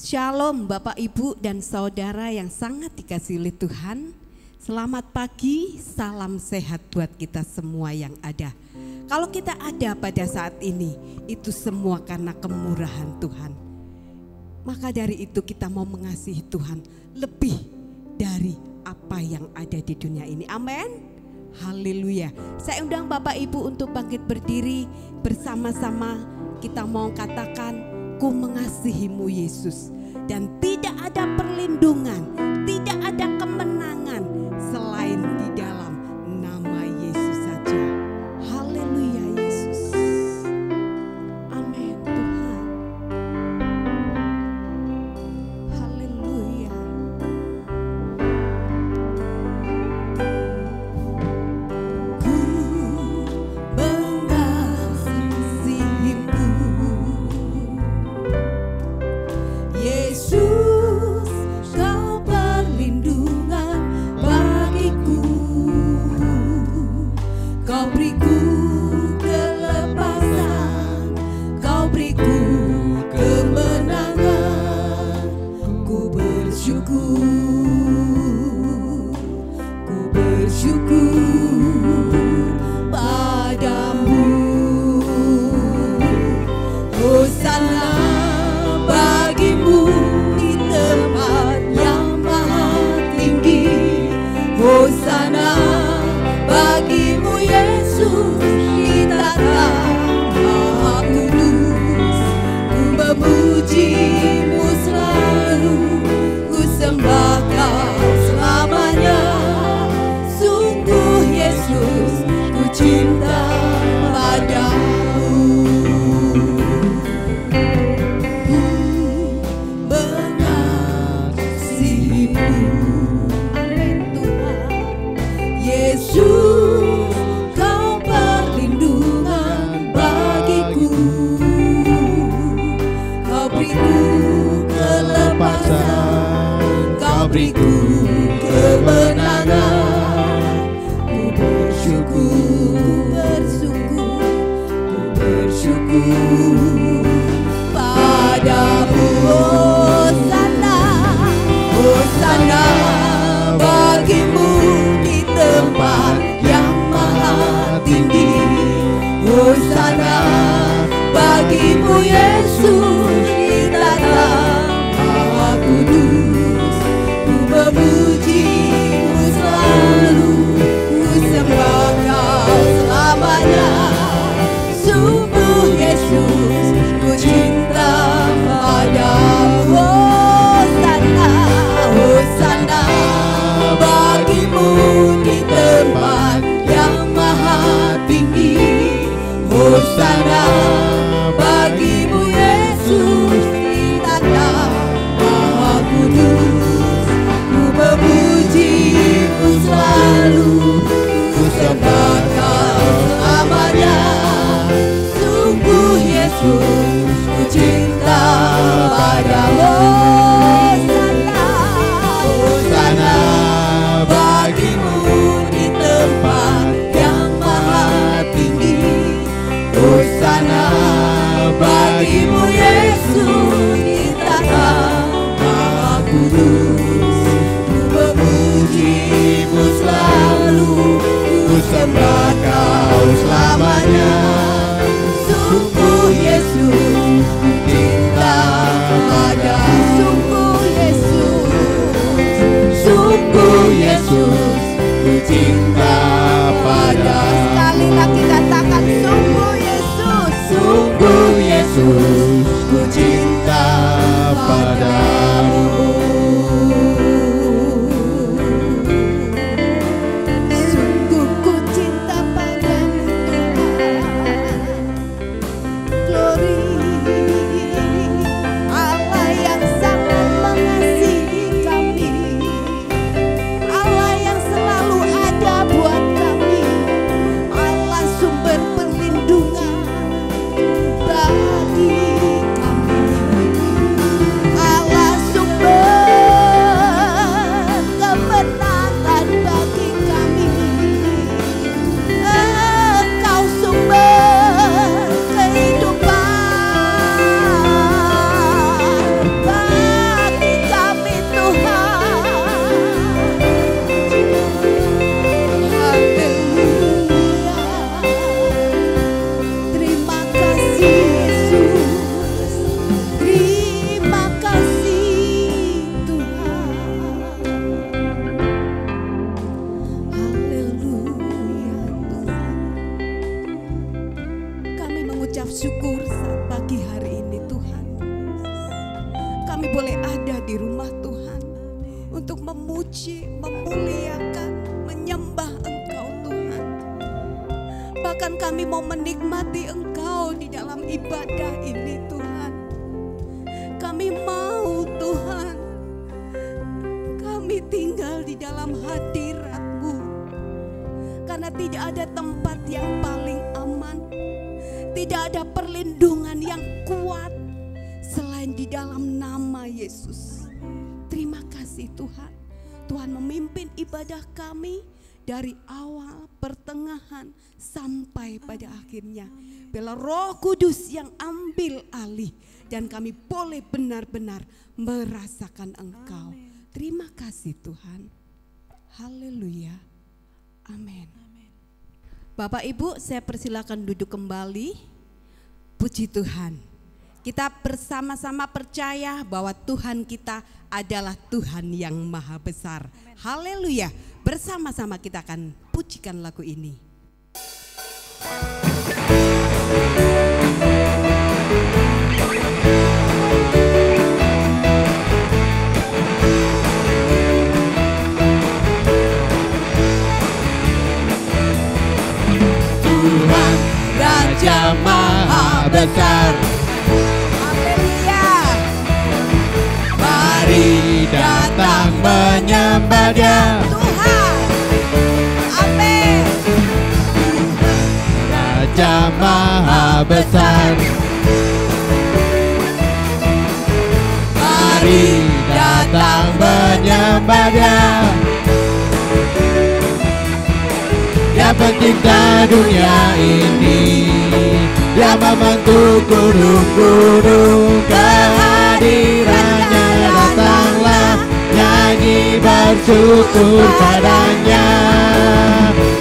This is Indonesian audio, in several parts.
Shalom Bapak Ibu dan Saudara yang sangat dikasihi oleh Tuhan. Selamat pagi, salam sehat buat kita semua yang ada. Kalau kita ada pada saat ini, itu semua karena kemurahan Tuhan. Maka dari itu kita mau mengasihi Tuhan lebih dari apa yang ada di dunia ini. Amin. Haleluya. Saya undang Bapak Ibu untuk bangkit berdiri bersama-sama. Kita mau katakan, ku mengasihimu Yesus, dan tidak ada perlindungan, tidak ada kemenangan selain di dalam nama Yesus saja. Haleluya Yesus. Amin Tuhan. Haleluya. Ku mengasihimu Yesus, kau perlindungan bagiku. Kau beriku kelepasan, kau beriku kemenangan. Ku bersyukur padamu. Hosana bagimu di tempat yang maha tinggi. Hosana bagimu Yesus di tanah maha kudus. Ku memujimu selalu, ku sembah kau selamanya. Sungguh Yesus, ku cinta padamu. Yesus, kau perlindungan bagiku. Kau beriku kelepasan, kau beriku kemenangan. Ku bersyukur padamu. Hosana, Hosana bagimu di tempat yang maha tinggi. Hosana bagimu Yesus di tanah maha kudus. Ku memujimu selalu, ku sembah kau selamanya. Sungguh Yesus, ku cinta padamu. Hosana, Hosana bagimu di tempat yang maha tinggi. Hosana bagimu Yesus di tanah maha kudus. Ku memujimu selalu, ku sembah kau selamanya. Sungguh Yesus, ku cinta padamu. Hosana bagimu di tempat yang maha tinggi. Hosana bagimu Yesus di tanah maha kudus. Ku memujimu selalu, ku sembah kau selamanya. Sungguh Yesus, ku cinta padamu. Sungguh Yesus, sungguh Yesus, ku cinta padamu. Sekali lagi katakan, sungguh Yesus, sungguh Yesus, ku cinta padamu. Sungguh ku cinta padamu Tuhan. Glory, Allah yang sangat mengasihi kami, Allah yang selalu ada buat kami, Allah sumber perlindungan bagi kami, Allah kami boleh ada di rumah Tuhan untuk memuji, memuliakan, menyembah Engkau Tuhan. Bahkan kami mau menikmati Engkau di dalam ibadah ini Tuhan. Kami mau Tuhan, kami tinggal di dalam hadirat-Mu. Karena tidak ada tempat yang paling aman, tidak ada perlindungan yang kuat selain di dalam nama Yesus. Terima kasih Tuhan. Tuhan memimpin ibadah kami dari awal, pertengahan, sampai pada akhirnya. Biarlah Roh Kudus yang ambil alih dan kami boleh benar-benar merasakan Engkau. Terima kasih Tuhan. Haleluya. Amin. Bapak Ibu, saya persilakan duduk kembali. Puji Tuhan. Kita bersama-sama percaya bahwa Tuhan kita adalah Tuhan yang maha besar. Haleluya. Bersama-sama kita akan pujikan lagu ini. Tuhan Raja Maha Besar. Haleluya. Mari datang menyembah Dia. Tuhan. Amin. Raja Maha Besar. Mari datang menyembah Dia. Dia pencipta dunia ini, Dia membentuk gunung-gunung. Kehadirannya datanglah, nyanyi bersyukur padanya.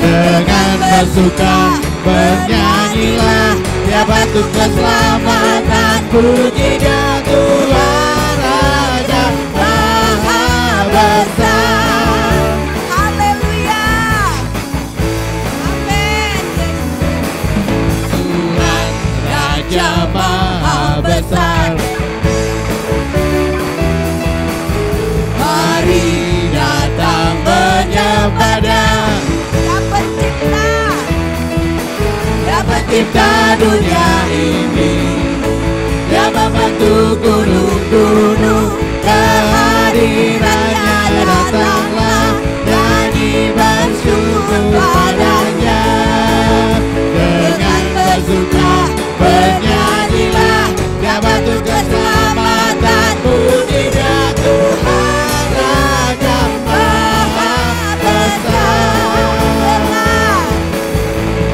Dengan bersuka bernyanyilah, Dia batu keselamatan. Puji Dia Tuhan Raja Maha Besar. Haleluya. Amin. Tuhan Raja Maha Besar. Mari datang menyembah Dia. Dia pencipta dunia ini, Dia membentuk gunung-gunung. Kehadirannya datanglah, nyanyi bersyukur padanya. Dengan bersuka bernyanyilah, Dia batu keselamatan. Puji Dia Tuhan Raja Maha Besar.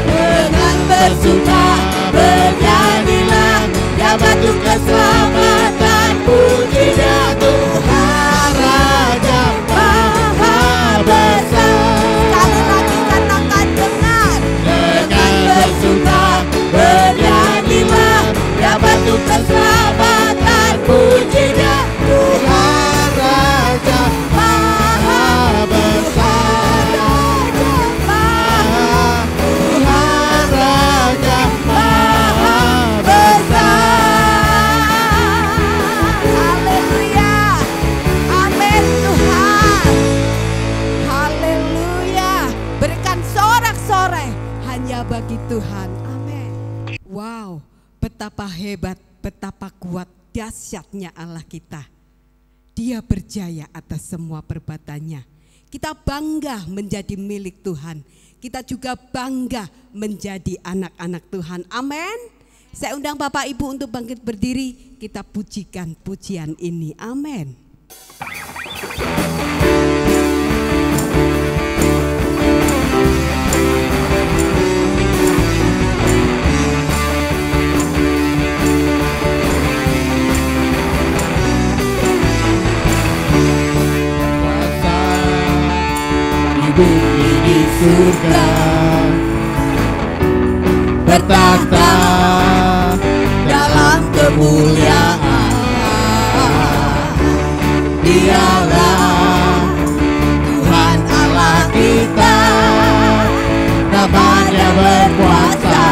Dengan bersuka bernyanyilah, Dia batu keselamatan. Puji Dia Tuhan Raja Maha Besar. Sekali lagi katakan dengar. Dengan bersuka bernyanyilah, Dia batu keselamatan. Puji Dia Tuhan Raja Maha Besar. Tuhan Raja Maha Besar. Haleluya. Amin Tuhan. Haleluya. Berikan sorak-sorai hanya bagi Tuhan. Amin. Wow, betapa hebat, betapa kuat, dahsyatnya Allah kita. Dia berjaya atas semua perbuatannya. Kita bangga menjadi milik Tuhan. Kita juga bangga menjadi anak-anak Tuhan. Amin. Saya undang Bapak Ibu untuk bangkit berdiri. Kita pujikan pujian ini. Amin. Kuasa di bumi di surga, bertahta dalam kemuliaan. Dialah Tuhan Allah kita, namanya berkuasa,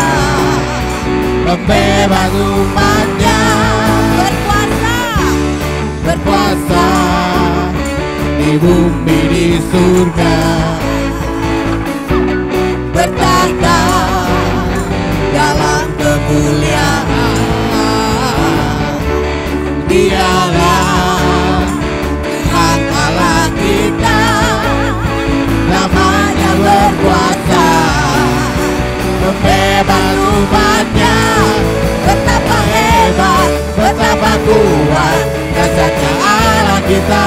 membebas umatnya. Berkuasa, bumi di surga, bertahta dalam kemuliaan. Dialah Tuhan Allah kita, namanya berkuasa, membebas umatnya. Betapa hebat, betapa kuat dasarnya Allah kita.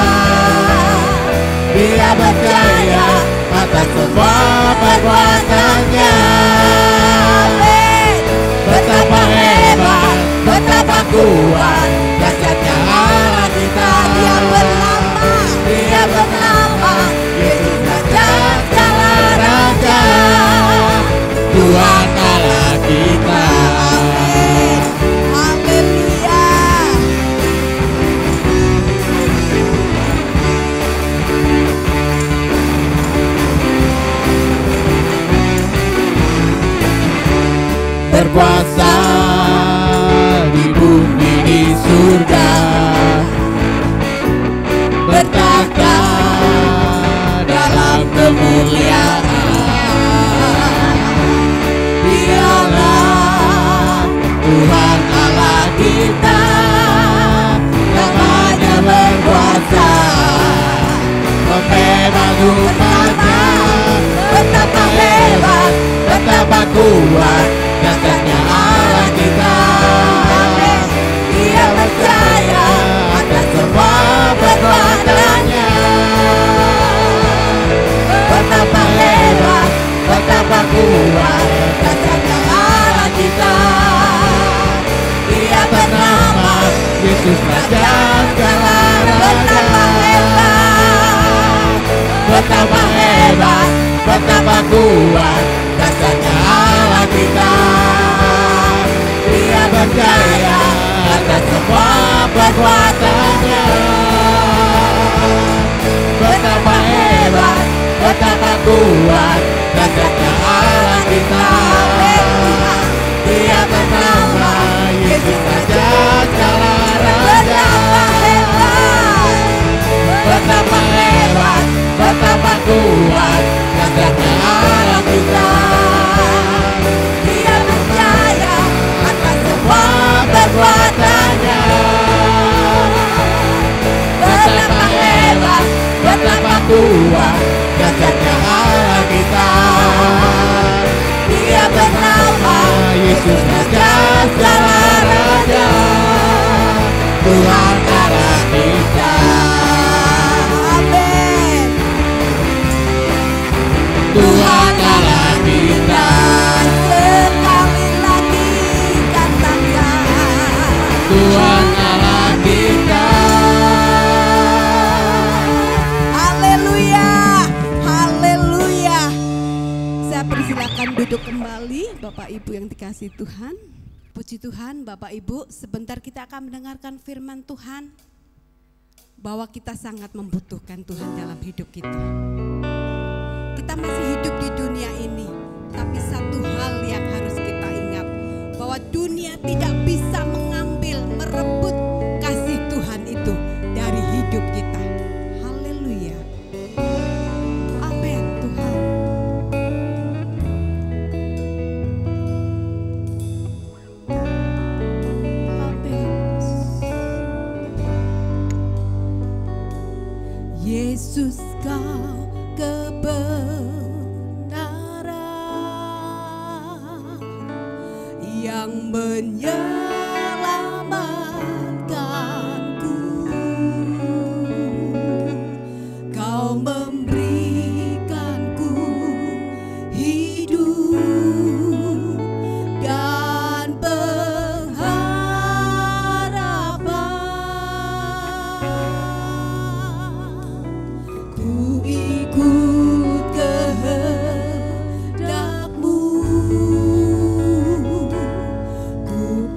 Dia berjaya atas semua perbuatannya. Betapa hebat, betapa kuat dasarnya Allah kita. Dia bernama Yesus Raja segala raja, Tuhan Allah kita. Amin. Haleluya. Berkuasa di bumi di surga, bertahta dalam kemuliaan. Dialah Tuhan Allah kita, namanya berkuasa, membebas umatnya. Betapa hebat, betapa kuat dasarnya Allah kita. Dia percaya atas semua perbuatannya. Betapa hebat, betapa kuat dasarnya Allah kita. Dia bernama Yesus Raja segala raja. Betapa hebat, betapa kuat dasarnya Allah kita. Dia berjaya atas semua perbuatannya. Betapa hebat, betapa kuat dasarnya Allah kita. Dia bernama Yesus Raja segala raja. Betapa hebat, betapa kuat dasarnya Allah kita. Dia percaya atas semua perbuatannya. Betapa hebat, betapa kuat dasarnya Allah kita. Dia bernama Yesus Raja segala raja, Tuhan Allah kita. Amin. Tuhan Allah kita. Sekali lagi katakan, Tuhan Allah kita. Haleluya, haleluya. Saya persilakan duduk kembali, Bapak Ibu yang dikasihi Tuhan. Puji Tuhan, Bapak Ibu, sebentar kita akan mendengarkan firman Tuhan, bahwa kita sangat membutuhkan Tuhan dalam hidup kita. Kita masih hidup di dunia ini, tapi satu hal yang harus kita ingat, bahwa dunia tidak bisa mengambil, merebut kasih Tuhan itu dari hidup kita. Haleluya. Amin Tuhan. Amin. Yesus kau kebenaran yang menyelamatkanku. Kau memberikanku hidup dan pengharapan. Ku ikut kehendak-Mu, ku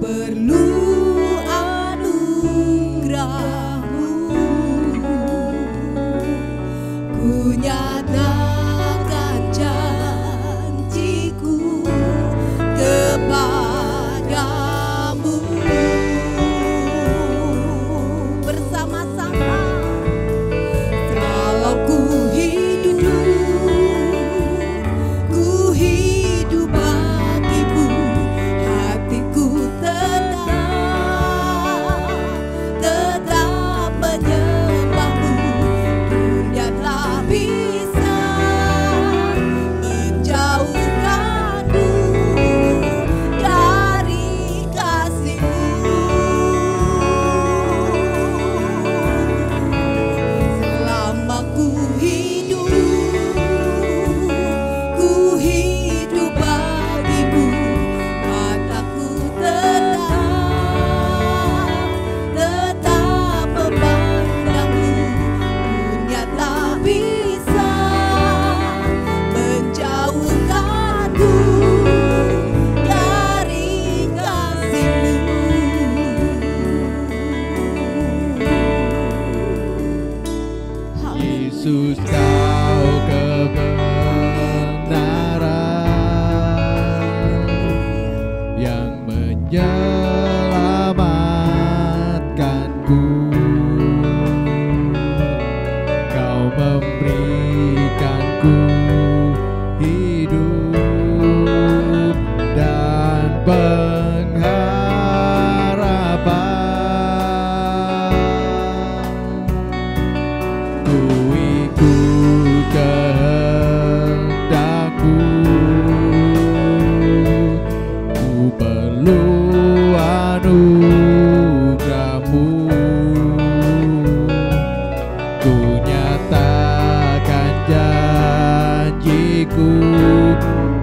Yesus Kau kebenaran yang menyelamatkanku. Kau memberikanku hidup dan pengharapan. Ku ikut kehendak-Mu, ku perlu anugerah-Mu. Ku nyatakan janjiku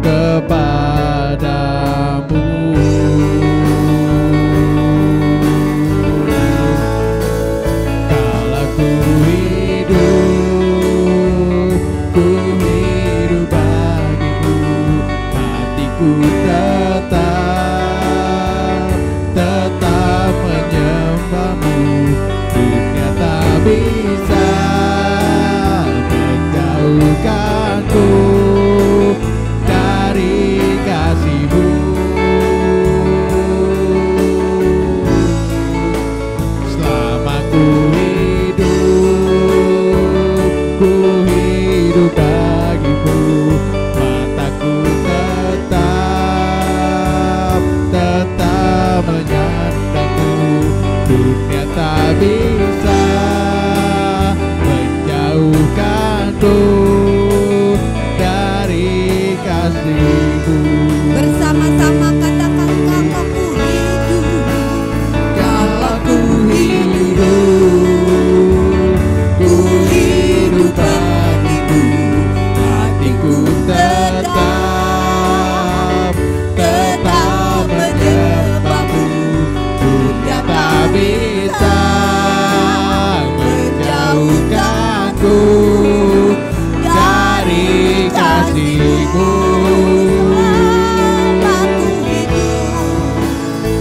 kepadamu. Kalau ku hidup bagimu, hatiku tetap menyembah-Mu. Dunia tak bisa menjauhkanku dari kasih-Mu. Selama ku hidup bagimu, mataku tetap menyandang-Mu. Dunia tak bisa menjauhkanku dari kasih-Mu. Bersama-sama katakan kalau ku hidup bagimu, Hatiku tetap menyembah-Mu. Dunia tak bisa menjauhkanku dari kasih-Mu.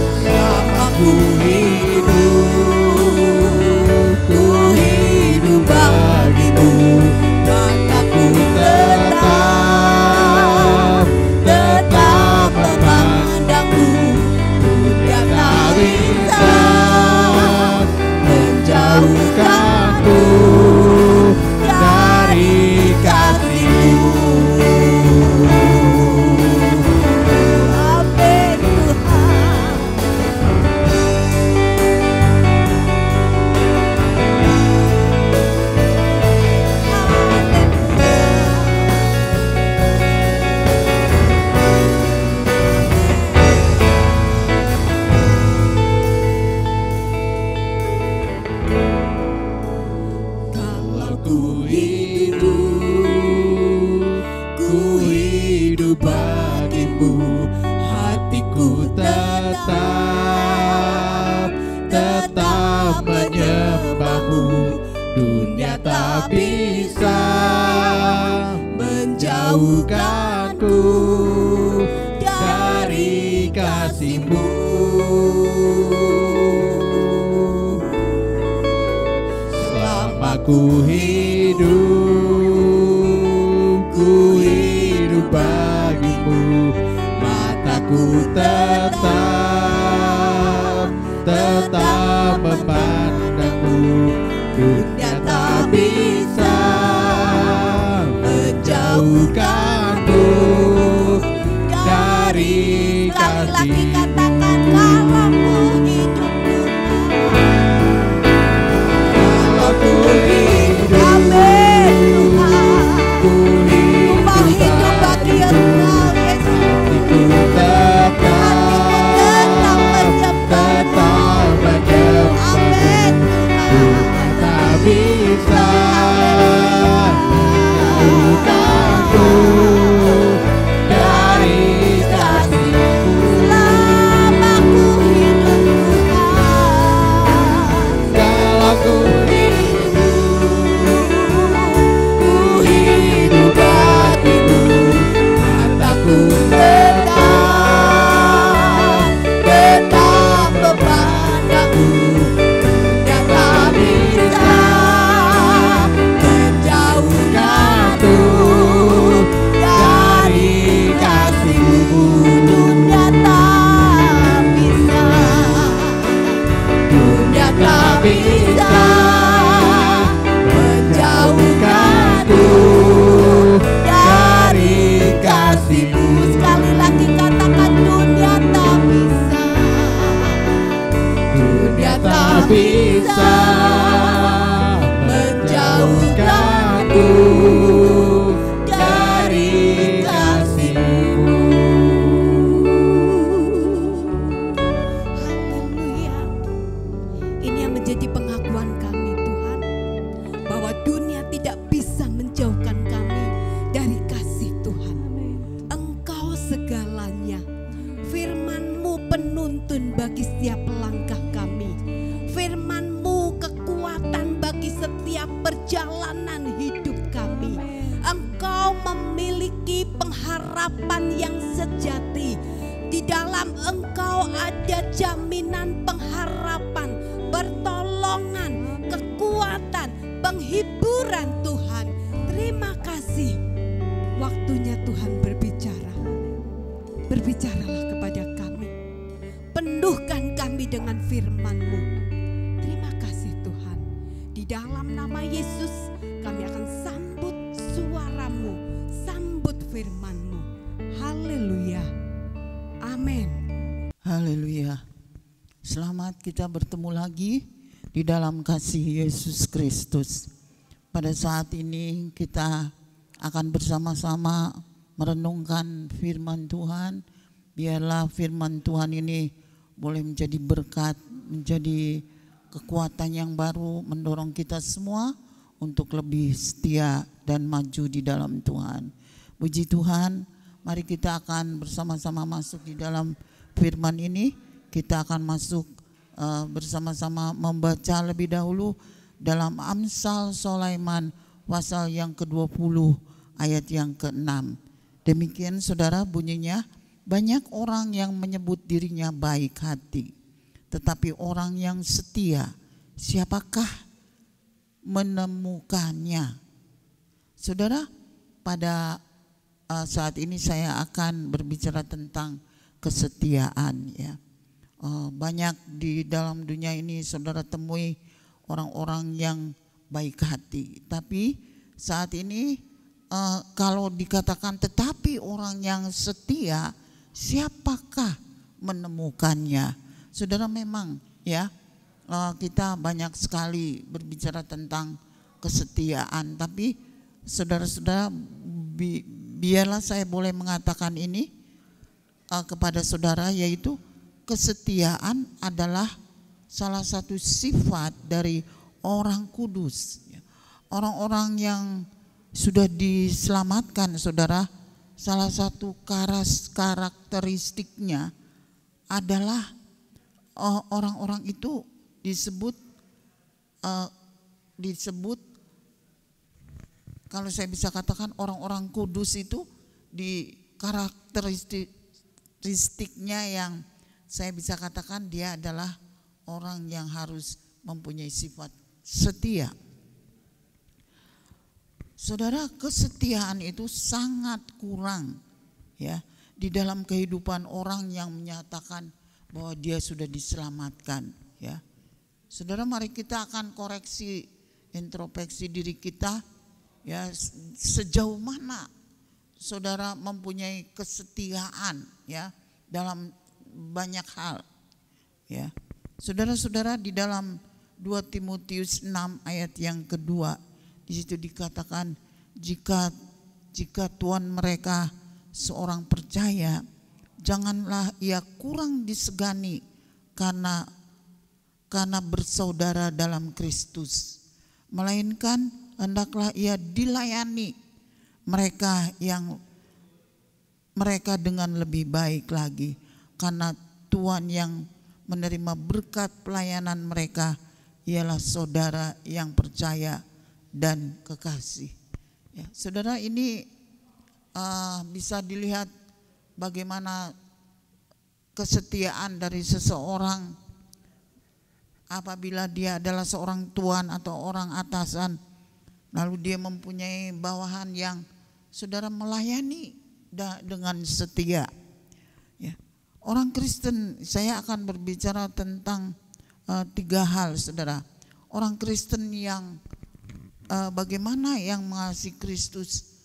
Selama ku hidup bagimu, mataku tetap memandang-Mu. Dunia tak bisa menjauhkanku dari kasih-Mu. Amin Tuhan. Kalau ku hidup bagimu, hatiku tetap menyembah-Mu. Dunia tak bisa menjauhkanku dari kasih-Mu. Selama ku hidup bagimu, mataku tetap memandang-Mu. Dunia tak bisa menjauhkanku dari kasih-Mu. Katakan kalau ku hidup. Kalau ku hidup, Amin Tuhan. ku hidup Mau hidup bagi Engkau Yesus. hatiku tetap bagi setiap langkah kami. Firman-Mu kekuatan bagi setiap perjalanan hidup kami. Engkau memiliki pengharapan yang sejati. Di dalam Engkau ada jaminan pengharapan, pertolongan, kekuatan, penghiburan Tuhan. Terima kasih. Waktunya Tuhan berbicara. Berbicaralah kepada kami. Penuhkan kami dengan firman-Mu. Terima kasih Tuhan. Di dalam nama Yesus kami akan sambut suara-Mu, sambut firman-Mu. Haleluya. Amin. Haleluya. Selamat kita bertemu lagi di dalam kasih Yesus Kristus. Pada saat ini kita akan bersama-sama merenungkan firman Tuhan. Biarlah firman Tuhan ini boleh menjadi berkat, menjadi kekuatan yang baru, mendorong kita semua untuk lebih setia dan maju di dalam Tuhan. Puji Tuhan, mari kita akan bersama-sama masuk di dalam firman ini. Kita akan masuk bersama-sama membaca lebih dahulu dalam Amsal Sulaiman pasal yang ke-20 ayat yang ke-6. Demikian saudara bunyinya, banyak orang yang menyebut dirinya baik hati, tetapi orang yang setia, siapakah menemukannya? Saudara, pada saat ini saya akan berbicara tentang kesetiaan ya. Banyak di dalam dunia ini saudara temui orang-orang yang baik hati, tapi saat ini kalau dikatakan tetapi orang yang setia, siapakah menemukannya? Saudara, memang ya kita banyak sekali berbicara tentang kesetiaan, tapi saudara-saudara, biarlah saya boleh mengatakan ini kepada saudara, yaitu kesetiaan adalah salah satu sifat dari orang kudus. Orang-orang yang sudah diselamatkan saudara, salah satu karakteristiknya adalah orang-orang itu disebut kalau saya bisa katakan orang-orang kudus itu di karakteristiknya yang saya bisa katakan dia adalah orang yang harus mempunyai sifat setia. Saudara, kesetiaan itu sangat kurang ya di dalam kehidupan orang yang menyatakan bahwa dia sudah diselamatkan ya. Saudara, mari kita akan koreksi introspeksi diri kita ya, sejauh mana saudara mempunyai kesetiaan ya dalam banyak hal ya. Saudara-saudara, di dalam 2 Timotius 6 ayat yang kedua, di situ dikatakan jika Tuhan mereka seorang percaya, janganlah ia kurang disegani karena bersaudara dalam Kristus, melainkan hendaklah ia dilayani mereka dengan lebih baik lagi, karena Tuhan yang menerima berkat pelayanan mereka ialah saudara yang percaya dan kekasih. Ya, saudara, ini bisa dilihat bagaimana kesetiaan dari seseorang apabila dia adalah seorang tuan atau orang atasan, lalu dia mempunyai bawahan yang saudara melayani dengan setia. Ya. Orang Kristen, saya akan berbicara tentang 3 hal saudara. Orang Kristen yang bagaimana yang mengasihi Kristus,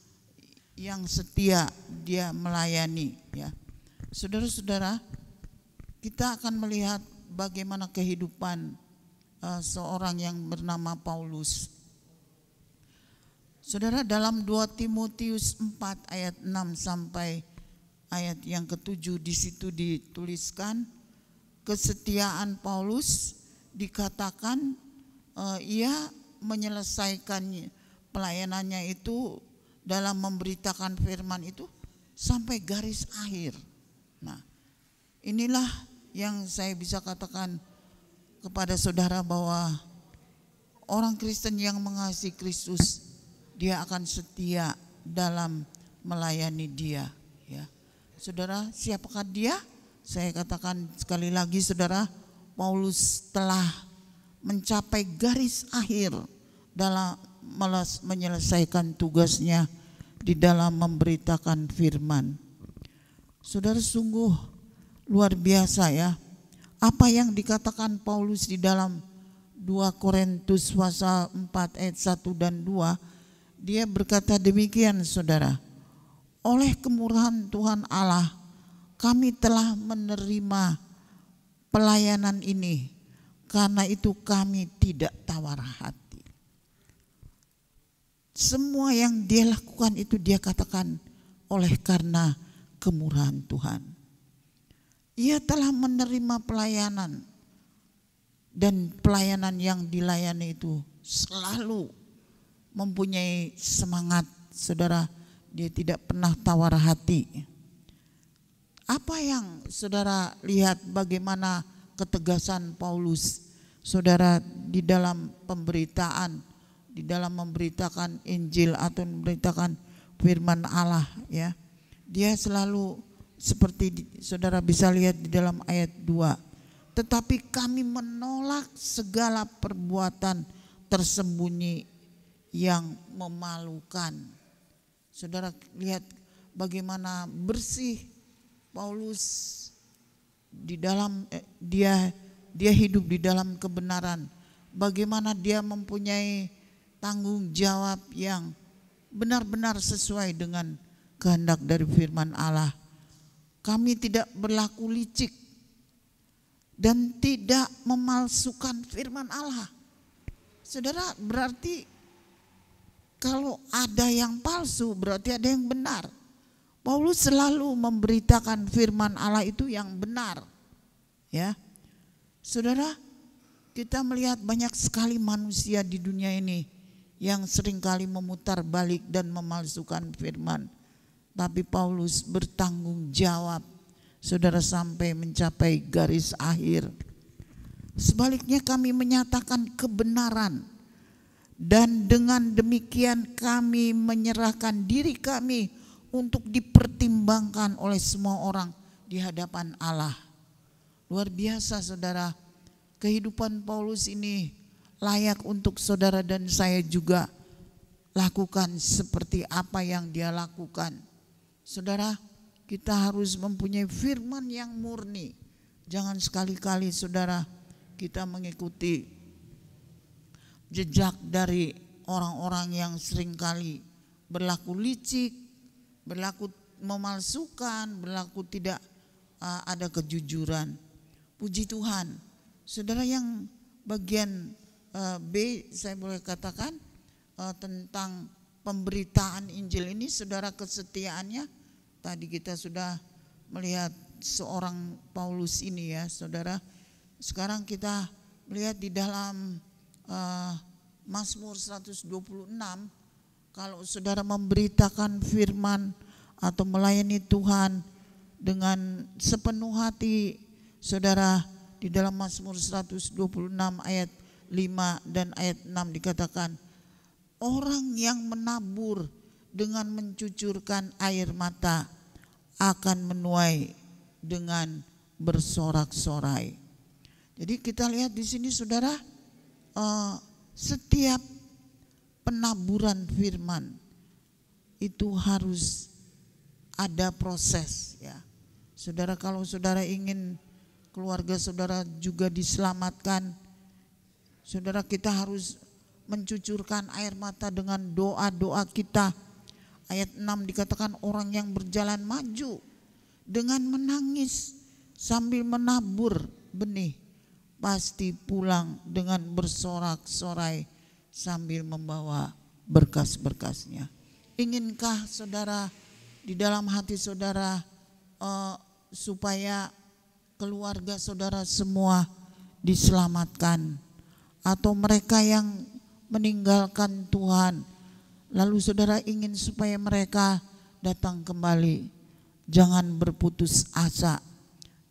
yang setia, dia melayani ya. Saudara-saudara, kita akan melihat bagaimana kehidupan seorang yang bernama Paulus. Saudara, dalam 2 Timotius 4 ayat 6 sampai ayat yang ke-7, di situ dituliskan kesetiaan Paulus, dikatakan ia menyelesaikan pelayanannya itu dalam memberitakan firman itu sampai garis akhir. Nah, inilah yang saya bisa katakan kepada saudara bahwa orang Kristen yang mengasihi Kristus, dia akan setia dalam melayani dia, ya. Saudara, siapakah dia? Saya katakan sekali lagi saudara, Paulus telah mencapai garis akhir dalam menyelesaikan tugasnya di dalam memberitakan firman. Saudara, sungguh luar biasa ya, apa yang dikatakan Paulus di dalam 2 Korintus pasal 4 ayat 1 dan 2. Dia berkata demikian saudara, oleh kemurahan Tuhan Allah kami telah menerima pelayanan ini, karena itu kami tidak tawar hati. Semua yang dia lakukan itu dia katakan oleh karena kemurahan Tuhan. Ia telah menerima pelayanan, dan pelayanan yang dilayani itu selalu mempunyai semangat, saudara. Dia tidak pernah tawar hati. Apa yang saudara lihat bagaimana ketegasan Paulus, saudara, di dalam pemberitaan, di dalam memberitakan Injil atau memberitakan firman Allah, ya. Dia selalu seperti saudara bisa lihat di dalam ayat 2. Tetapi kami menolak segala perbuatan tersembunyi yang memalukan. Saudara lihat bagaimana bersih Paulus di dalam dia hidup di dalam kebenaran. Bagaimana dia mempunyai tanggung jawab yang benar-benar sesuai dengan kehendak dari firman Allah. Kami tidak berlaku licik dan tidak memalsukan firman Allah. Saudara, berarti kalau ada yang palsu berarti ada yang benar. Paulus selalu memberitakan firman Allah itu yang benar. Ya. Saudara, kita melihat banyak sekali manusia di dunia ini yang seringkali memutar balik dan memalsukan firman. Tapi Paulus bertanggung jawab, saudara, sampai mencapai garis akhir. Sebaliknya kami menyatakan kebenaran, dan dengan demikian kami menyerahkan diri kami untuk dipertimbangkan oleh semua orang di hadapan Allah. Luar biasa saudara, kehidupan Paulus ini layak untuk saudara dan saya juga lakukan seperti apa yang dia lakukan. Saudara, kita harus mempunyai firman yang murni. Jangan sekali-kali saudara kita mengikuti jejak dari orang-orang yang seringkali berlaku licik, berlaku memalsukan, berlaku tidak ada kejujuran. Puji Tuhan. Saudara, yang bagian B saya boleh katakan tentang pemberitaan Injil ini, saudara, kesetiaannya tadi kita sudah melihat seorang Paulus ini ya saudara. Sekarang kita melihat di dalam Mazmur 126, kalau saudara memberitakan firman atau melayani Tuhan dengan sepenuh hati, saudara, di dalam Mazmur 126 ayat 5 dan ayat 6 dikatakan, orang yang menabur dengan mencucurkan air mata akan menuai dengan bersorak-sorai. Jadi kita lihat di sini saudara, setiap penaburan firman itu harus ada proses ya. Saudara, kalau saudara ingin keluarga saudara juga diselamatkan, saudara, kita harus mencucurkan air mata dengan doa-doa kita. Ayat 6 dikatakan orang yang berjalan maju dengan menangis sambil menabur benih pasti pulang dengan bersorak-sorai sambil membawa berkas-berkasnya. Inginkah saudara di dalam hati saudara supaya keluarga saudara semua diselamatkan, atau mereka yang meninggalkan Tuhan lalu saudara ingin supaya mereka datang kembali? Jangan berputus asa,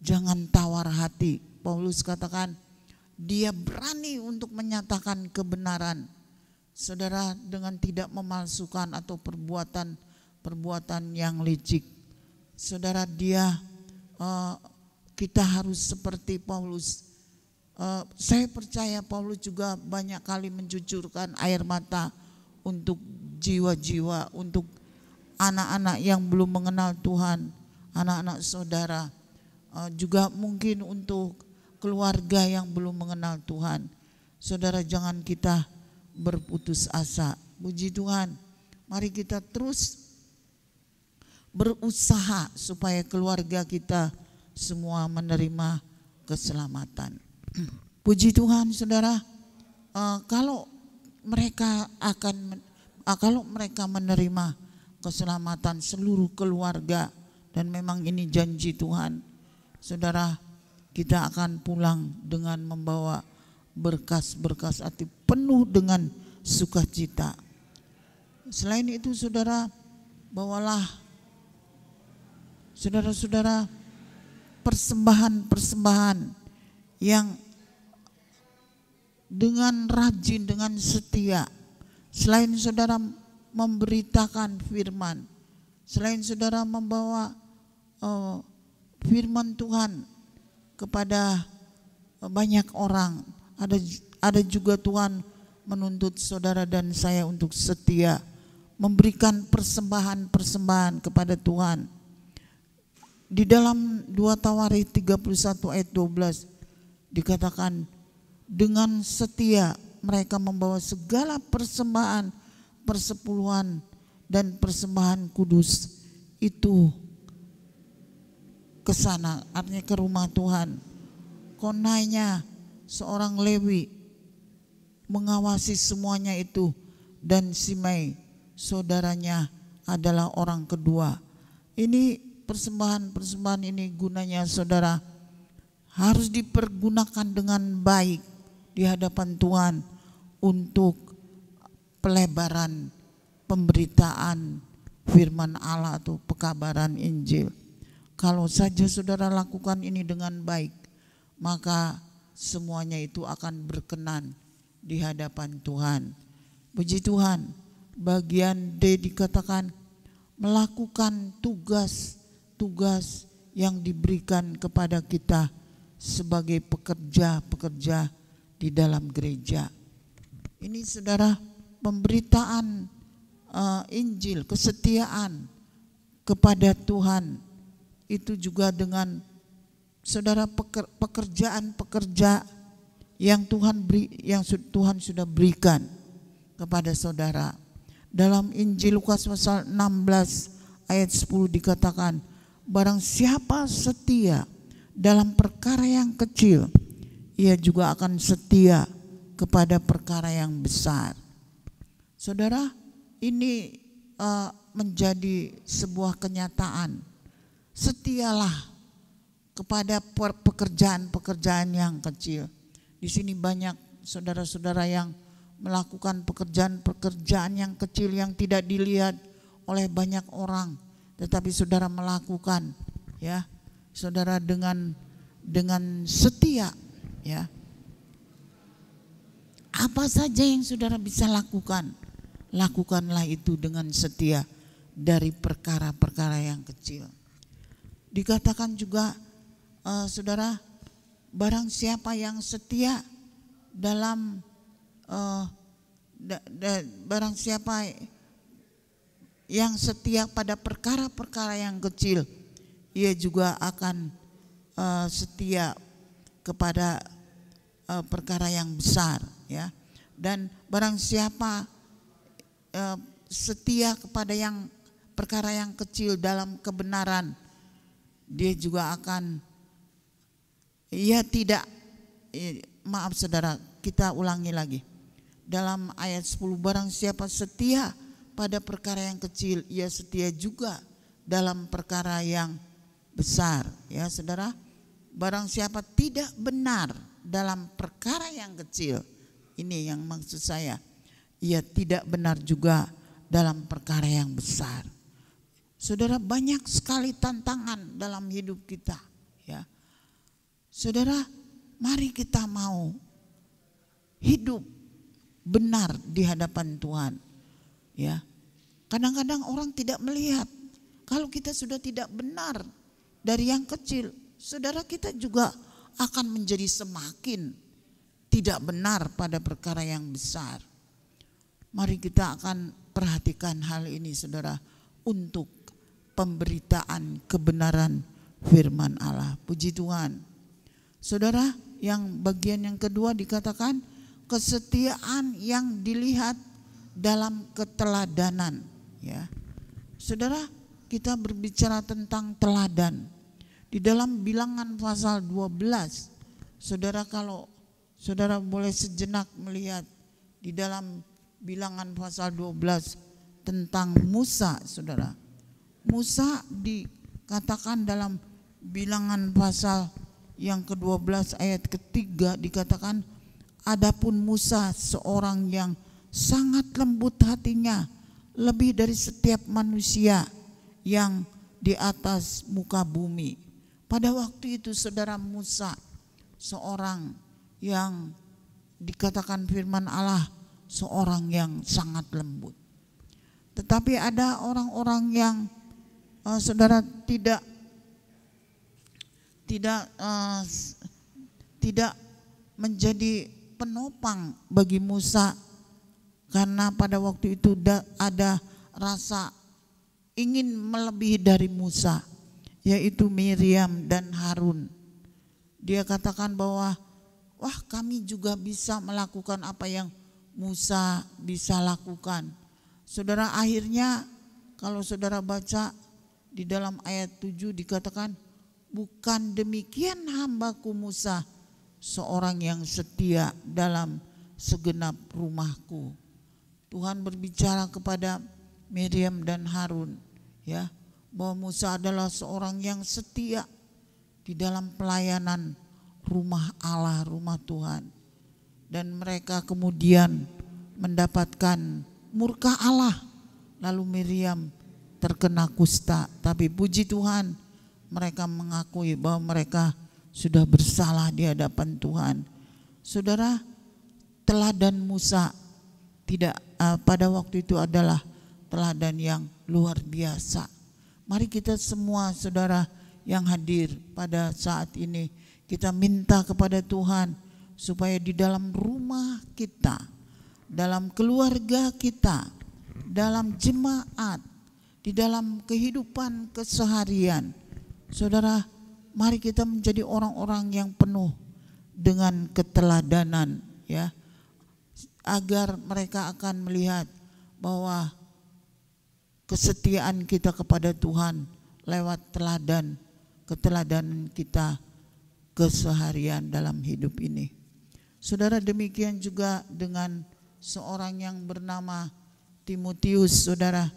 jangan tawar hati. Paulus katakan dia berani untuk menyatakan kebenaran, saudara, dengan tidak memalsukan atau perbuatan yang licik. Saudara, kita harus seperti Paulus. Saya percaya Paulus juga banyak kali mencucurkan air mata untuk jiwa-jiwa, untuk anak-anak yang belum mengenal Tuhan, anak-anak saudara, juga mungkin untuk keluarga yang belum mengenal Tuhan. Saudara, jangan kita berputus asa. Puji Tuhan, mari kita terus berusaha supaya keluarga kita semua menerima keselamatan. Puji Tuhan, saudara, kalau mereka menerima keselamatan seluruh keluarga, dan memang ini janji Tuhan, saudara, kita akan pulang dengan membawa berkas-berkas hati penuh dengan sukacita. Selain itu, saudara, bawalah saudara-saudara persembahan-persembahan yang dengan rajin, dengan setia. Selain saudara memberitakan firman, selain saudara membawa firman Tuhan kepada banyak orang, ada juga Tuhan menuntut saudara dan saya untuk setia memberikan persembahan-persembahan kepada Tuhan. Di dalam 2 Tawarik 31 ayat 12 dikatakan, dengan setia mereka membawa segala persembahan, persepuluhan dan persembahan kudus itu ke sana, artinya ke rumah Tuhan. Konainya seorang Lewi mengawasi semuanya itu, dan Simei saudaranya adalah orang kedua. Ini persembahan ini gunanya, saudara, harus dipergunakan dengan baik di hadapan Tuhan untuk pelebaran pemberitaan firman Allah atau pekabaran Injil. Kalau saja saudara lakukan ini dengan baik, maka semuanya itu akan berkenan di hadapan Tuhan. Puji Tuhan, bagian D dikatakan melakukan tugas-tugas yang diberikan kepada kita sebagai pekerja-pekerja di dalam gereja. Ini saudara, pemberitaan Injil, kesetiaan kepada Tuhan, itu juga dengan saudara pekerjaan-pekerja yang Tuhan sudah berikan kepada saudara. Dalam Injil Lukas pasal 16 ayat 10 dikatakan, barang siapa setia dalam perkara yang kecil, ia juga akan setia kepada perkara yang besar. Saudara, ini menjadi sebuah kenyataan. Setialah kepada pekerjaan-pekerjaan yang kecil. Di sini banyak saudara-saudara yang melakukan pekerjaan-pekerjaan yang kecil yang tidak dilihat oleh banyak orang, tetapi saudara melakukan, ya, saudara, dengan setia, ya. Apa saja yang saudara bisa lakukan, lakukanlah itu dengan setia dari perkara-perkara yang kecil. Dikatakan juga, saudara, barang siapa yang setia dalam barang siapa yang setia pada perkara-perkara yang kecil, ia juga akan setia kepada perkara yang besar, ya. Dan barang siapa setia kepada yang perkara yang kecil dalam kebenaran, dia juga akan, maaf saudara, kita ulangi lagi. Dalam ayat 10, barang siapa setia pada perkara yang kecil, ia setia juga dalam perkara yang besar, ya saudara. Barang siapa tidak benar dalam perkara yang kecil, ini yang maksud saya, ia tidak benar juga dalam perkara yang besar. Saudara, banyak sekali tantangan dalam hidup kita, ya. Saudara, mari kita mau hidup benar di hadapan Tuhan. Ya. Kadang-kadang orang tidak melihat kalau kita sudah tidak benar dari yang kecil, saudara, kita juga akan menjadi semakin tidak benar pada perkara yang besar. Mari kita akan perhatikan hal ini, saudara, untuk pemberitaan kebenaran firman Allah. Puji Tuhan. Saudara, yang bagian yang kedua dikatakan kesetiaan yang dilihat dalam keteladanan. Ya, saudara, kita berbicara tentang teladan. Di dalam Bilangan pasal 12, saudara, kalau saudara boleh sejenak melihat di dalam Bilangan pasal 12 tentang Musa, saudara. Musa dikatakan dalam Bilangan pasal yang ke-12 ayat ketiga dikatakan, adapun Musa seorang yang sangat lembut hatinya, lebih dari setiap manusia yang di atas muka bumi. Pada waktu itu, saudara, Musa seorang yang dikatakan firman Allah, seorang yang sangat lembut. Tetapi ada orang-orang yang saudara tidak menjadi penopang bagi Musa, karena pada waktu itu ada rasa ingin melebihi dari Musa, yaitu Miriam dan Harun. Dia katakan bahwa wah, kami juga bisa melakukan apa yang Musa bisa lakukan. Saudara, akhirnya kalau saudara baca di dalam ayat 7 dikatakan, bukan demikian hambaku Musa, seorang yang setia dalam segenap rumahku. Tuhan berbicara kepada Miriam dan Harun, ya, bahwa Musa adalah seorang yang setia di dalam pelayanan rumah Allah, rumah Tuhan. Dan mereka kemudian mendapatkan murka Allah. Lalu Miriam terkena kusta, tapi puji Tuhan mereka mengakui bahwa mereka sudah bersalah di hadapan Tuhan. Saudara, teladan Musa pada waktu itu adalah teladan yang luar biasa. Mari kita semua, saudara, yang hadir pada saat ini, kita minta kepada Tuhan supaya di dalam rumah kita, dalam keluarga kita, dalam jemaat, di dalam kehidupan keseharian, saudara, mari kita menjadi orang-orang yang penuh dengan keteladanan, ya, agar mereka akan melihat bahwa kesetiaan kita kepada Tuhan lewat keteladanan kita keseharian dalam hidup ini. Saudara, demikian juga dengan seorang yang bernama Timotius, saudara,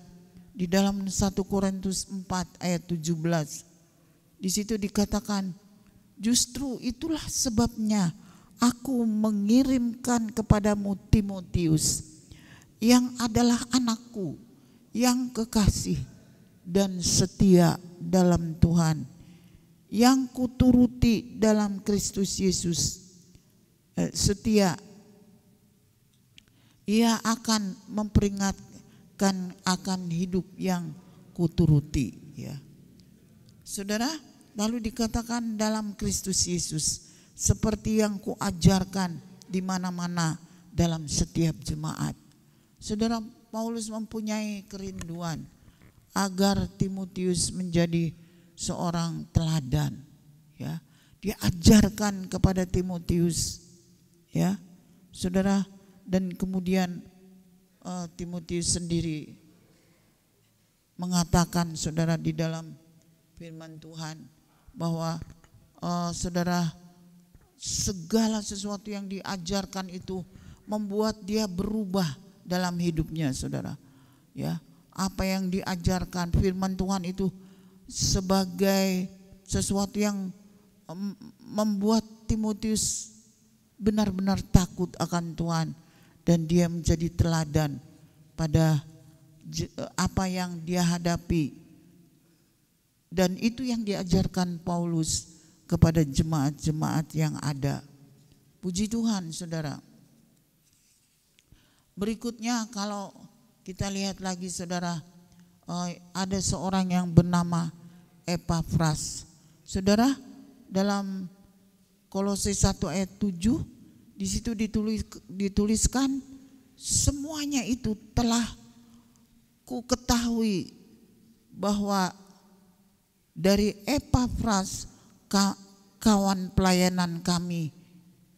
di dalam 1 Korintus 4 ayat 17. Di situ dikatakan, justru itulah sebabnya aku mengirimkan kepadamu Timotius, yang adalah anakku yang kekasih dan setia dalam Tuhan, yang kuturuti dalam Kristus Yesus. Setia, ia akan memperingatkan akan hidup yang kuturuti, ya. Saudara, lalu dikatakan dalam Kristus Yesus, seperti yang kuajarkan di mana-mana dalam setiap jemaat. Saudara, Paulus mempunyai kerinduan agar Timotius menjadi seorang teladan, ya. Dia ajarkan kepada Timotius, ya, saudara, dan kemudian Timotius sendiri mengatakan, saudara, di dalam firman Tuhan bahwa saudara, segala sesuatu yang diajarkan itu membuat dia berubah dalam hidupnya, saudara, ya. Apa yang diajarkan firman Tuhan itu sebagai sesuatu yang membuat Timotius benar-benar takut akan Tuhan, dan dia menjadi teladan pada apa yang dia hadapi. Dan itu yang diajarkan Paulus kepada jemaat-jemaat yang ada. Puji Tuhan, saudara. Berikutnya kalau kita lihat lagi, saudara, ada seorang yang bernama Epafras. Saudara, dalam Kolose 1 ayat 7, di situ dituliskan, semuanya itu telah ku ketahui bahwa dari Epafras, kawan pelayanan kami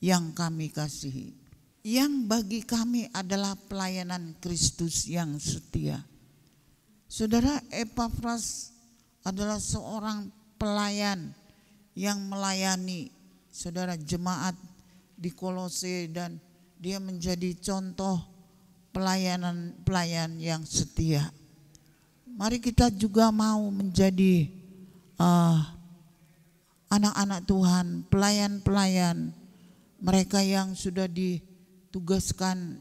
yang kami kasihi, yang bagi kami adalah pelayanan Kristus yang setia. Saudara, Epafras adalah seorang pelayan yang melayani, saudara, jemaat di Kolose, dan dia menjadi contoh pelayan yang setia. Mari kita juga mau menjadi anak-anak Tuhan, pelayan-pelayan, mereka yang sudah ditugaskan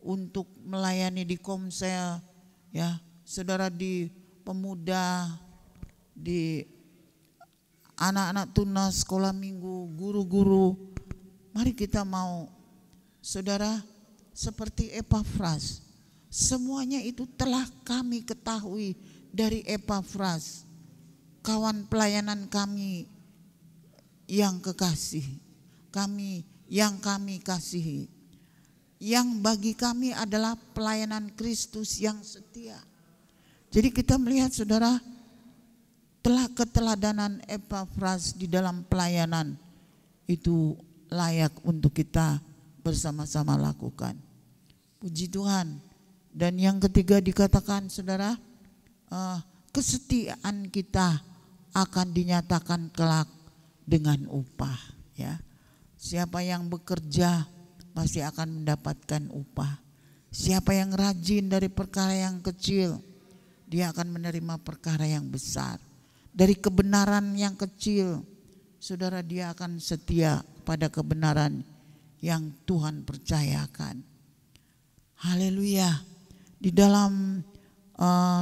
untuk melayani di Komsel, ya, saudara, di pemuda, di anak-anak tunas, sekolah minggu, guru-guru. Mari kita mau, saudara, seperti Epafras. Semuanya itu telah kami ketahui dari Epafras, kawan pelayanan kami yang kekasih, kami yang kami kasihi, yang bagi kami adalah pelayanan Kristus yang setia. Jadi kita melihat, saudara, telah keteladanan Epafras di dalam pelayanan itu layak untuk kita bersama-sama lakukan. Puji Tuhan. Dan yang ketiga dikatakan, saudara, kesetiaan kita akan dinyatakan kelak dengan upah, ya. Siapa yang bekerja pasti akan mendapatkan upah. Siapa yang rajin dari perkara yang kecil, dia akan menerima perkara yang besar. Dari kebenaran yang kecil, saudara, dia akan setia pada kebenaran yang Tuhan percayakan. Haleluya. Di dalam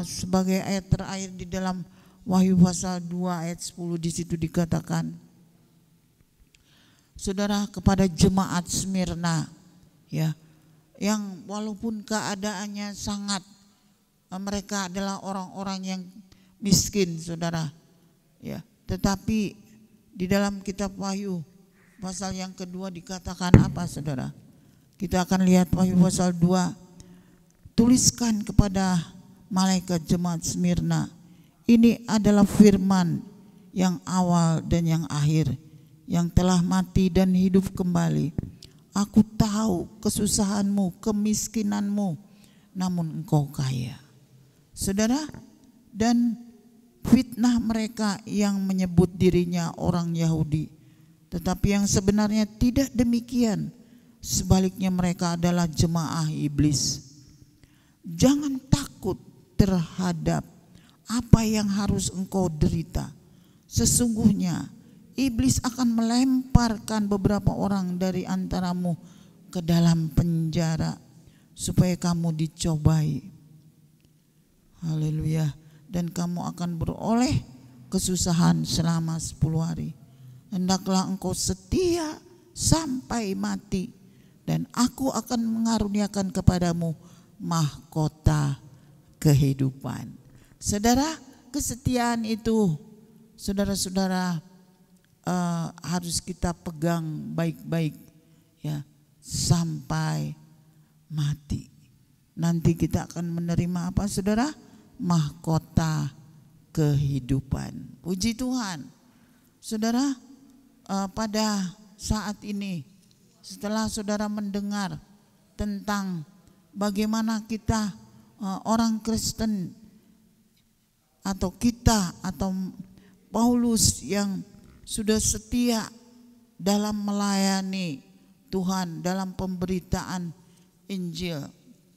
sebagai ayat terakhir di dalam Wahyu pasal 2 ayat 10, di situ dikatakan, saudara, kepada jemaat Smyrna, ya, yang walaupun keadaannya sangat, mereka adalah orang-orang yang miskin, saudara, ya, tetapi di dalam kitab Wahyu pasal yang kedua dikatakan apa, saudara? Kita akan lihat Wahyu pasal 2. Tuliskan kepada malaikat jemaat Smyrna, ini adalah firman yang awal dan yang akhir, yang telah mati dan hidup kembali. Aku tahu kesusahanmu, kemiskinanmu, namun engkau kaya. Saudara, dan fitnah mereka yang menyebut dirinya orang Yahudi, tetapi yang sebenarnya tidak demikian. Sebaliknya mereka adalah jemaah iblis. Jangan takut terhadap apa yang harus engkau derita. Sesungguhnya iblis akan melemparkan beberapa orang dari antaramu ke dalam penjara supaya kamu dicobai. Haleluya. Dan kamu akan beroleh kesusahan selama 10 hari. Hendaklah engkau setia sampai mati, dan aku akan mengaruniakan kepadamu mahkota kehidupan. Saudara, kesetiaan itu, saudara-saudara, harus kita pegang baik-baik, ya, sampai mati. Nanti kita akan menerima apa, saudara? Mahkota kehidupan. Puji Tuhan. Saudara, pada saat ini, setelah saudara mendengar tentang bagaimana kita orang Kristen, atau kita, atau Paulus yang sudah setia dalam melayani Tuhan, dalam pemberitaan Injil,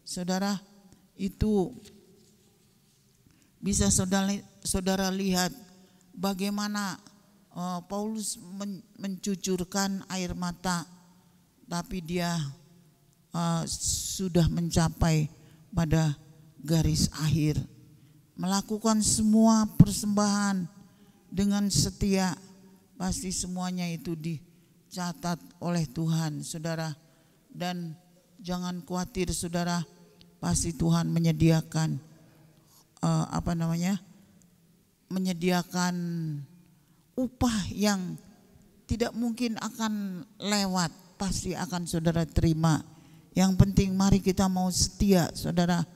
saudara, itu bisa saudara lihat bagaimana Paulus mencucurkan air mata, tapi dia sudah mencapai pada garis akhir, melakukan semua persembahan dengan setia, pasti semuanya itu dicatat oleh Tuhan, saudara. Dan jangan khawatir, saudara, pasti Tuhan menyediakan menyediakan upah yang tidak mungkin akan lewat, pasti akan saudara terima. Yang penting mari kita mau setia, saudara.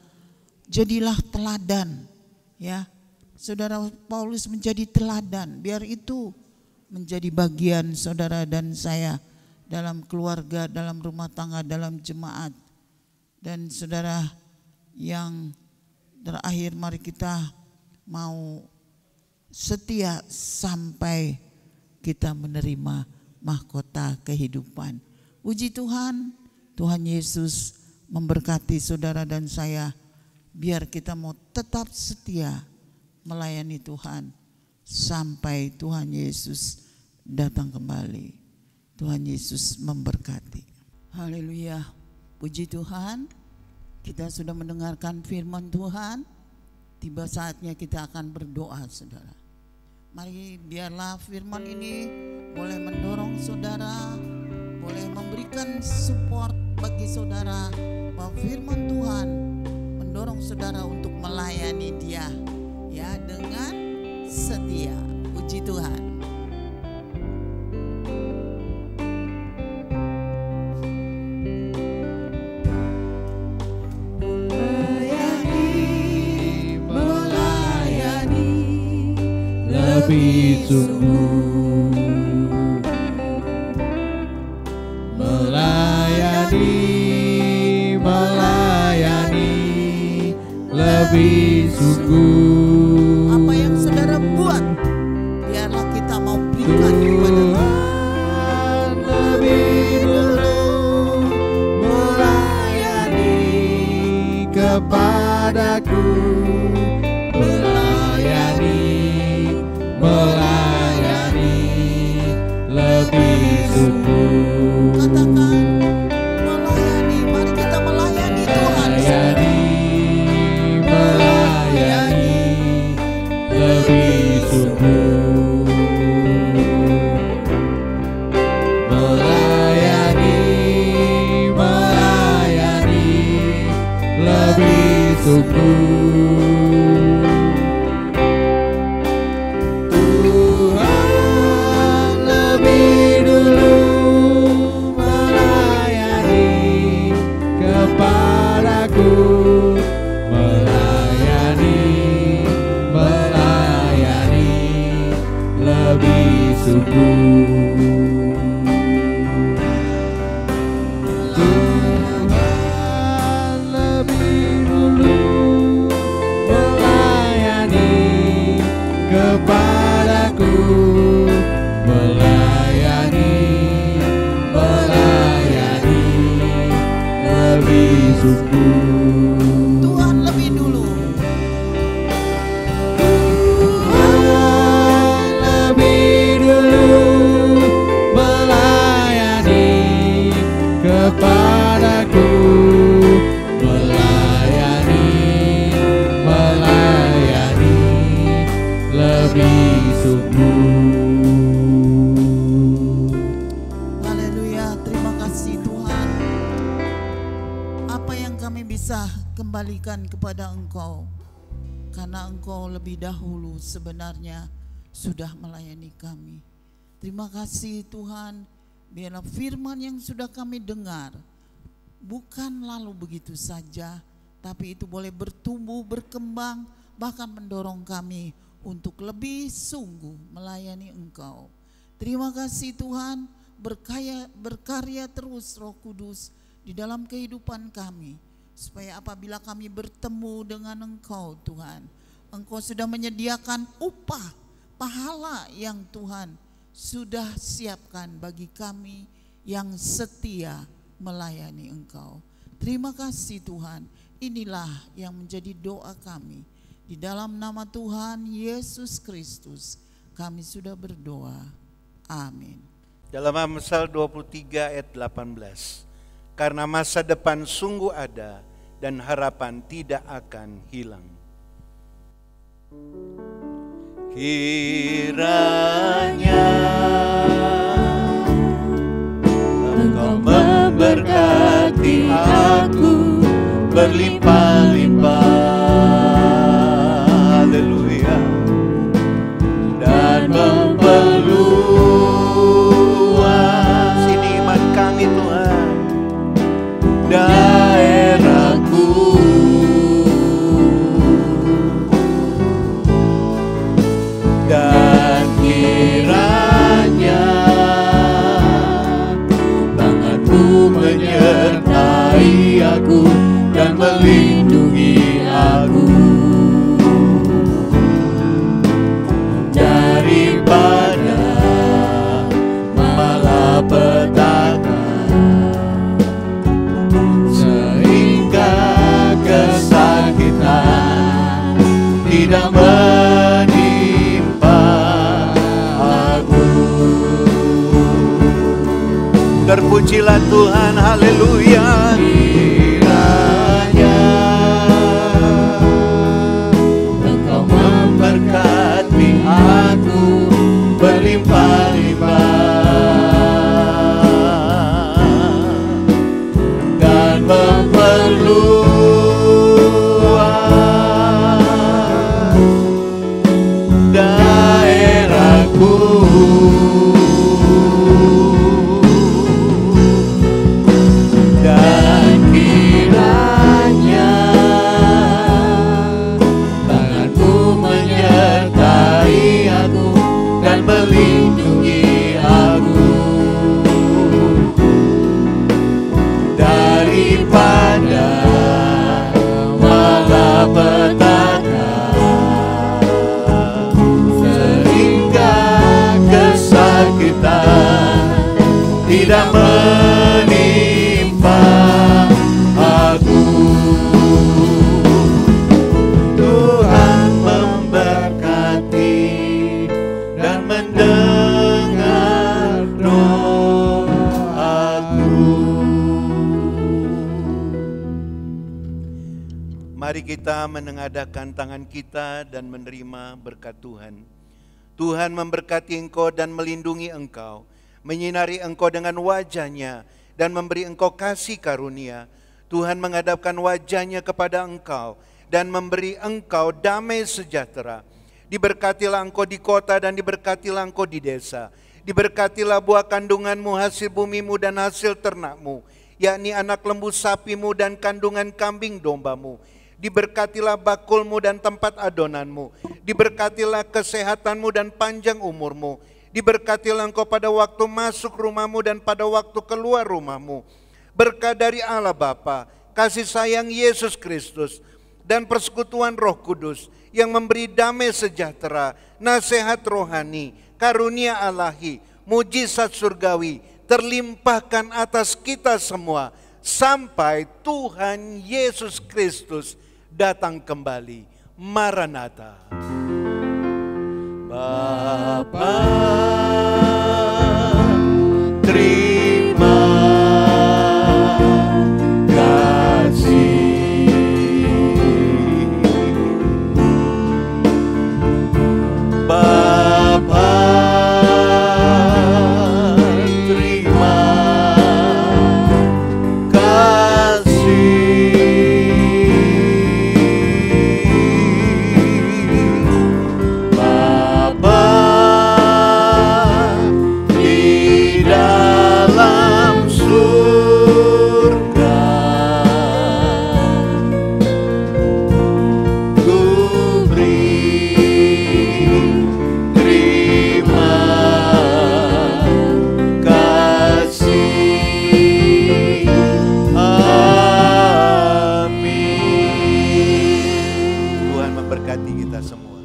Jadilah teladan, ya. Saudara Paulus menjadi teladan, biar itu menjadi bagian saudara dan saya dalam keluarga, dalam rumah tangga, dalam jemaat. Dan saudara, yang terakhir mari kita mau setia sampai kita menerima mahkota kehidupan. Puji Tuhan, Tuhan Yesus memberkati saudara dan saya, biar kita mau tetap setia melayani Tuhan sampai Tuhan Yesus datang kembali. Tuhan Yesus memberkati. Haleluya. Puji Tuhan, kita sudah mendengarkan firman Tuhan. Tiba saatnya kita akan berdoa, saudara. Mari biarlah firman ini boleh mendorong saudara, boleh memberikan support bagi saudara, bahwa firman Tuhan mendorong saudara untuk melayani Dia, ya, dengan setia. Puji Tuhan. Lebih sungguh melayani lebih sungguh. Apa yang saudara buat, biarlah kita mau berikan kepada Tuhan. Lebih dulu melayani kepadaku, melayani lebih sungguh. Katakan melayani, mari kita melayani Tuhan. Melayani lebih sungguh. Melayani lebih sungguh. Tuhan lebih dulu. Kepadaku melayani lebih sungguh. Haleluya, terima kasih Tuhan. Apa yang kami bisa kembalikan kepada Engkau, karena Engkau lebih dahulu sebenarnya sudah melayani kami. Terima kasih Tuhan. Biarlah firman yang sudah kami dengar bukan lalu begitu saja, tapi itu boleh bertumbuh, berkembang, bahkan mendorong kami untuk lebih sungguh melayani Engkau. Terima kasih Tuhan, berkarya terus Roh Kudus di dalam kehidupan kami, supaya apabila kami bertemu dengan Engkau Tuhan, Engkau sudah menyediakan upah, pahala yang Tuhan sudah siapkan bagi kami yang setia melayani Engkau. Terima kasih Tuhan. Inilah yang menjadi doa kami. Di dalam nama Tuhan Yesus Kristus kami sudah berdoa. Amin. Dalam Amsal 23 ayat 18. Karena masa depan sungguh ada dan harapan tidak akan hilang. Kiranya Engkau memberkati aku berlimpah-limpah, haleluya, dan memperluas, sini iman kami Tuhan, daerahku, dan kiranya tanganmu menyertai aku dan melindungi aku daripada malapetaka, sehingga kesakitan tidak menimpa aku. Terpujilah Tuhan, haleluya. Kiranya Engkau memberkati aku berlimpah-limpah dan memperluas daerahku, dan kiranya tanganmu menyertai aku dan melindungi aku daripada malapetaka, sehingga kesakitan tidak menimpa aku. Tuhan memberkati dan mendengar doaku. Mari kita menengadahkan tangan kita dan menerima berkat Tuhan. Tuhan memberkati engkau dan melindungi engkau, menyinari engkau dengan wajah-Nya dan memberi engkau kasih karunia. Tuhan menghadapkan wajah-Nya kepada engkau dan memberi engkau damai sejahtera. Diberkatilah engkau di kota dan diberkatilah engkau di desa. Diberkatilah buah kandunganmu, hasil bumimu dan hasil ternakmu, yakni anak lembu sapimu dan kandungan kambing dombamu. Diberkatilah bakulmu dan tempat adonanmu. Diberkatilah kesehatanmu dan panjang umurmu. Diberkatilah engkau pada waktu masuk rumahmu dan pada waktu keluar rumahmu. Berkat dari Allah Bapa, kasih sayang Yesus Kristus, dan persekutuan Roh Kudus yang memberi damai sejahtera, nasihat rohani, karunia Ilahi, mujizat surgawi terlimpahkan atas kita semua sampai Tuhan Yesus Kristus datang kembali. Maranatha. Bapa, terima kasih. Bapa, terima kasih. Bapa di dalam surga, ku beri terima kasih. Amin. Tuhan memberkati kita semua.